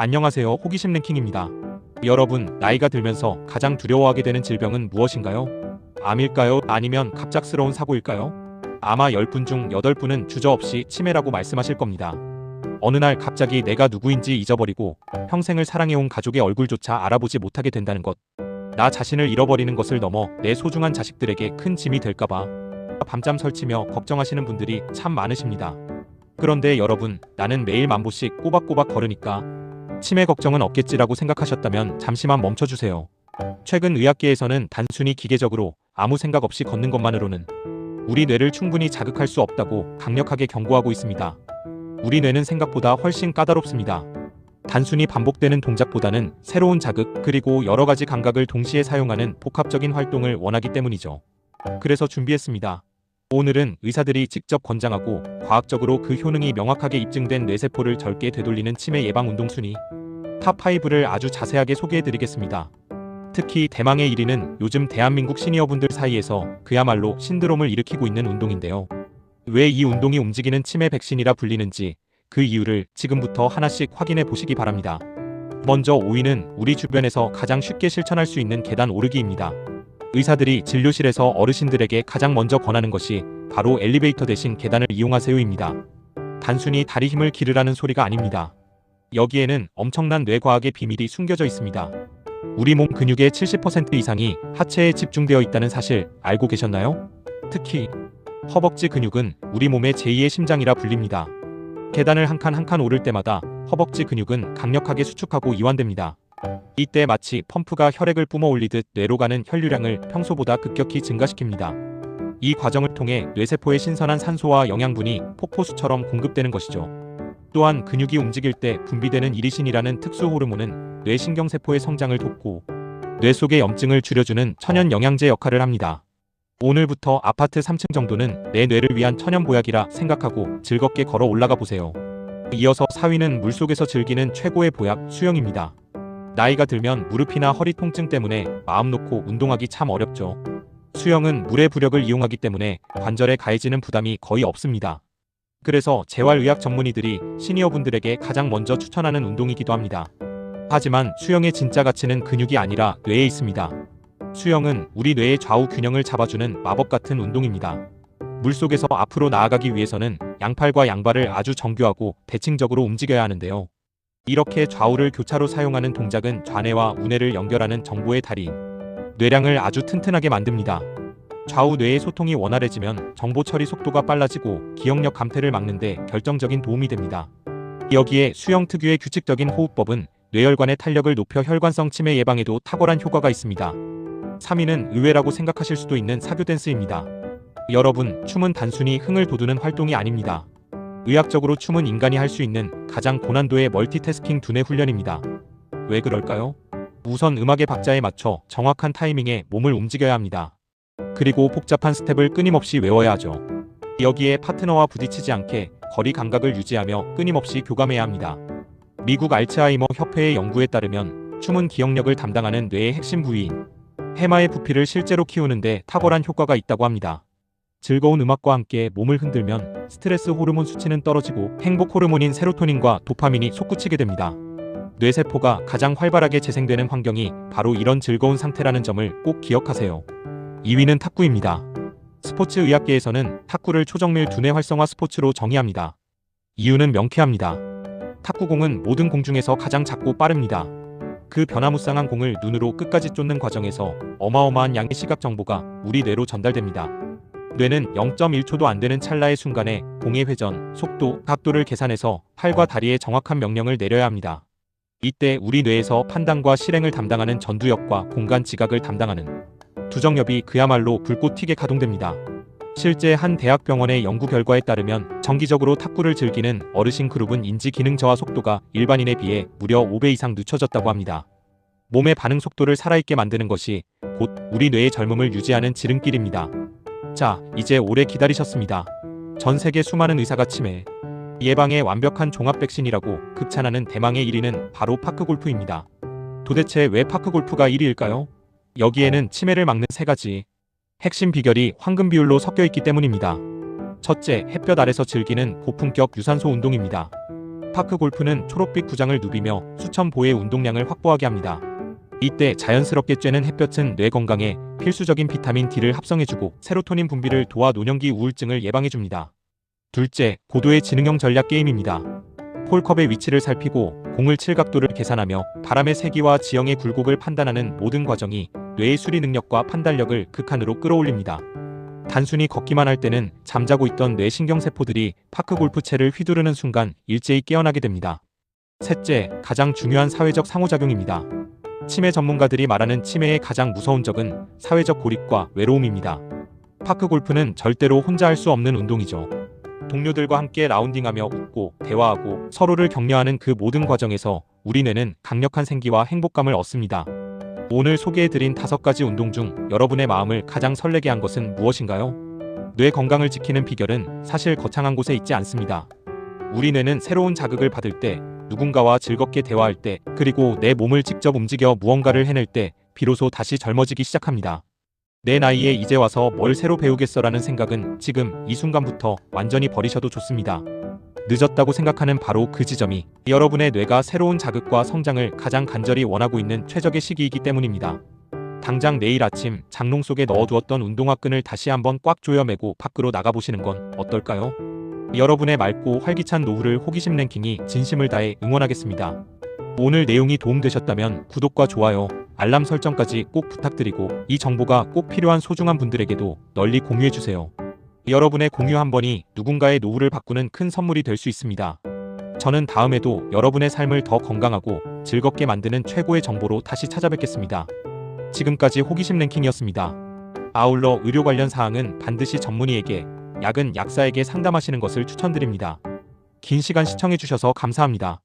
안녕하세요. 호기심 랭킹입니다. 여러분, 나이가 들면서 가장 두려워하게 되는 질병은 무엇인가요? 암일까요? 아니면 갑작스러운 사고일까요? 아마 10분 중 8분은 주저없이 치매라고 말씀하실 겁니다. 어느 날 갑자기 내가 누구인지 잊어버리고 평생을 사랑해온 가족의 얼굴조차 알아보지 못하게 된다는 것. 나 자신을 잃어버리는 것을 넘어 내 소중한 자식들에게 큰 짐이 될까봐 밤잠 설치며 걱정하시는 분들이 참 많으십니다. 그런데 여러분, 나는 매일 10,000보씩 꼬박꼬박 걸으니까 치매 걱정은 없겠지라고 생각하셨다면 잠시만 멈춰주세요. 최근 의학계에서는 단순히 기계적으로 아무 생각 없이 걷는 것만으로는 우리 뇌를 충분히 자극할 수 없다고 강력하게 경고하고 있습니다. 우리 뇌는 생각보다 훨씬 까다롭습니다. 단순히 반복되는 동작보다는 새로운 자극 그리고 여러 가지 감각을 동시에 사용하는 복합적인 활동을 원하기 때문이죠. 그래서 준비했습니다. 오늘은 의사들이 직접 권장하고 과학적으로 그 효능이 명확하게 입증된 뇌세포를 젊게 되돌리는 치매 예방 운동 순위 탑5를 아주 자세하게 소개해드리겠습니다. 특히 대망의 1위는 요즘 대한민국 시니어분들 사이에서 그야말로 신드롬을 일으키고 있는 운동인데요. 왜 이 운동이 움직이는 치매 백신이라 불리는지 그 이유를 지금부터 하나씩 확인해 보시기 바랍니다. 먼저 5위는 우리 주변에서 가장 쉽게 실천할 수 있는 계단 오르기입니다. 의사들이 진료실에서 어르신들에게 가장 먼저 권하는 것이 바로 엘리베이터 대신 계단을 이용하세요입니다. 단순히 다리 힘을 기르라는 소리가 아닙니다. 여기에는 엄청난 뇌과학의 비밀이 숨겨져 있습니다. 우리 몸 근육의 70% 이상이 하체에 집중되어 있다는 사실 알고 계셨나요? 특히 허벅지 근육은 우리 몸의 제2의 심장이라 불립니다. 계단을 한 칸 한 칸 오를 때마다 허벅지 근육은 강력하게 수축하고 이완됩니다. 이때 마치 펌프가 혈액을 뿜어 올리듯 뇌로 가는 혈류량을 평소보다 급격히 증가시킵니다. 이 과정을 통해 뇌세포에 신선한 산소와 영양분이 폭포수처럼 공급되는 것이죠. 또한 근육이 움직일 때 분비되는 이리신이라는 특수 호르몬은 뇌신경세포의 성장을 돕고 뇌 속의 염증을 줄여주는 천연 영양제 역할을 합니다. 오늘부터 아파트 3층 정도는 내 뇌를 위한 천연 보약이라 생각하고 즐겁게 걸어 올라가 보세요. 이어서 4위는 물속에서 즐기는 최고의 보약 수영입니다. 나이가 들면 무릎이나 허리 통증 때문에 마음 놓고 운동하기 참 어렵죠. 수영은 물의 부력을 이용하기 때문에 관절에 가해지는 부담이 거의 없습니다. 그래서 재활의학 전문의들이 시니어분들에게 가장 먼저 추천하는 운동이기도 합니다. 하지만 수영의 진짜 가치는 근육이 아니라 뇌에 있습니다. 수영은 우리 뇌의 좌우 균형을 잡아주는 마법 같은 운동입니다. 물속에서 앞으로 나아가기 위해서는 양팔과 양발을 아주 정교하고 대칭적으로 움직여야 하는데요. 이렇게 좌우를 교차로 사용하는 동작은 좌뇌와 우뇌를 연결하는 정보의 다리인 뇌량을 아주 튼튼하게 만듭니다. 좌우 뇌의 소통이 원활해지면 정보 처리 속도가 빨라지고 기억력 감퇴를 막는 데 결정적인 도움이 됩니다. 여기에 수영 특유의 규칙적인 호흡법은 뇌혈관의 탄력을 높여 혈관성 치매 예방에도 탁월한 효과가 있습니다. 3위는 의외라고 생각하실 수도 있는 사교 댄스입니다. 여러분, 춤은 단순히 흥을 돋우는 활동이 아닙니다. 의학적으로 춤은 인간이 할 수 있는 가장 고난도의 멀티태스킹 두뇌 훈련입니다. 왜 그럴까요? 우선 음악의 박자에 맞춰 정확한 타이밍에 몸을 움직여야 합니다. 그리고 복잡한 스텝을 끊임없이 외워야 하죠. 여기에 파트너와 부딪히지 않게 거리 감각을 유지하며 끊임없이 교감해야 합니다. 미국 알츠하이머 협회의 연구에 따르면 춤은 기억력을 담당하는 뇌의 핵심 부위인 해마의 부피를 실제로 키우는데 탁월한 효과가 있다고 합니다. 즐거운 음악과 함께 몸을 흔들면 스트레스 호르몬 수치는 떨어지고 행복 호르몬인 세로토닌과 도파민이 솟구치게 됩니다. 뇌세포가 가장 활발하게 재생되는 환경이 바로 이런 즐거운 상태라는 점을 꼭 기억하세요. 2위는 탁구입니다. 스포츠 의학계에서는 탁구를 초정밀 두뇌 활성화 스포츠로 정의합니다. 이유는 명쾌합니다. 탁구공은 모든 공 중에서 가장 작고 빠릅니다. 그 변화무쌍한 공을 눈으로 끝까지 쫓는 과정에서 어마어마한 양의 시각 정보가 우리 뇌로 전달됩니다. 뇌는 0.1초도 안 되는 찰나의 순간에 공의 회전, 속도, 각도를 계산해서 팔과 다리에 정확한 명령을 내려야 합니다. 이때 우리 뇌에서 판단과 실행을 담당하는 전두엽과 공간 지각을 담당하는 두정엽이 그야말로 불꽃 튀게 가동됩니다. 실제 한 대학병원의 연구 결과에 따르면 정기적으로 탁구를 즐기는 어르신 그룹은 인지 기능 저하 속도가 일반인에 비해 무려 5배 이상 늦춰졌다고 합니다. 몸의 반응 속도를 살아있게 만드는 것이 곧 우리 뇌의 젊음을 유지하는 지름길입니다. 자, 이제 오래 기다리셨습니다. 전 세계 수많은 의사가 치매 예방의 완벽한 종합 백신이라고 극찬하는 대망의 1위는 바로 파크골프입니다. 도대체 왜 파크골프가 1위일까요? 여기에는 치매를 막는 3가지 핵심 비결이 황금 비율로 섞여 있기 때문입니다. 첫째, 햇볕 아래서 즐기는 고품격 유산소 운동입니다. 파크 골프는 초록빛 구장을 누비며 수천 보의 운동량을 확보하게 합니다. 이때 자연스럽게 쬐는 햇볕은 뇌 건강에 필수적인 비타민 D를 합성해주고 세로토닌 분비를 도와 노년기 우울증을 예방해줍니다. 둘째, 고도의 지능형 전략 게임입니다. 홀컵의 위치를 살피고 공을 칠 각도를 계산하며 바람의 세기와 지형의 굴곡을 판단하는 모든 과정이 뇌의 수리 능력과 판단력을 극한으로 끌어올립니다. 단순히 걷기만 할 때는 잠자고 있던 뇌 신경세포들이 파크 골프채를 휘두르는 순간 일제히 깨어나게 됩니다. 셋째, 가장 중요한 사회적 상호작용입니다. 치매 전문가들이 말하는 치매의 가장 무서운 적은 사회적 고립과 외로움입니다. 파크 골프는 절대로 혼자 할 수 없는 운동이죠. 동료들과 함께 라운딩하며 웃고 대화하고 서로를 격려하는 그 모든 과정에서 우리 뇌는 강력한 생기와 행복감을 얻습니다. 오늘 소개해드린 5가지 운동 중 여러분의 마음을 가장 설레게 한 것은 무엇인가요? 뇌 건강을 지키는 비결은 사실 거창한 곳에 있지 않습니다. 우리 뇌는 새로운 자극을 받을 때, 누군가와 즐겁게 대화할 때, 그리고 내 몸을 직접 움직여 무언가를 해낼 때 비로소 다시 젊어지기 시작합니다. 내 나이에 이제 와서 뭘 새로 배우겠어라는 생각은 지금 이 순간부터 완전히 버리셔도 좋습니다. 늦었다고 생각하는 바로 그 지점이 여러분의 뇌가 새로운 자극과 성장을 가장 간절히 원하고 있는 최적의 시기이기 때문입니다. 당장 내일 아침 장롱 속에 넣어두었던 운동화 끈을 다시 한번 꽉 조여매고 밖으로 나가보시는 건 어떨까요? 여러분의 맑고 활기찬 노후를 호기심 랭킹이 진심을 다해 응원하겠습니다. 오늘 내용이 도움되셨다면 구독과 좋아요, 알람 설정까지 꼭 부탁드리고 이 정보가 꼭 필요한 소중한 분들에게도 널리 공유해주세요. 여러분의 공유 한 번이 누군가의 노후를 바꾸는 큰 선물이 될 수 있습니다. 저는 다음에도 여러분의 삶을 더 건강하고 즐겁게 만드는 최고의 정보로 다시 찾아뵙겠습니다. 지금까지 호기심 랭킹이었습니다. 아울러 의료 관련 사항은 반드시 전문의에게, 약은 약사에게 상담하시는 것을 추천드립니다. 긴 시간 시청해주셔서 감사합니다.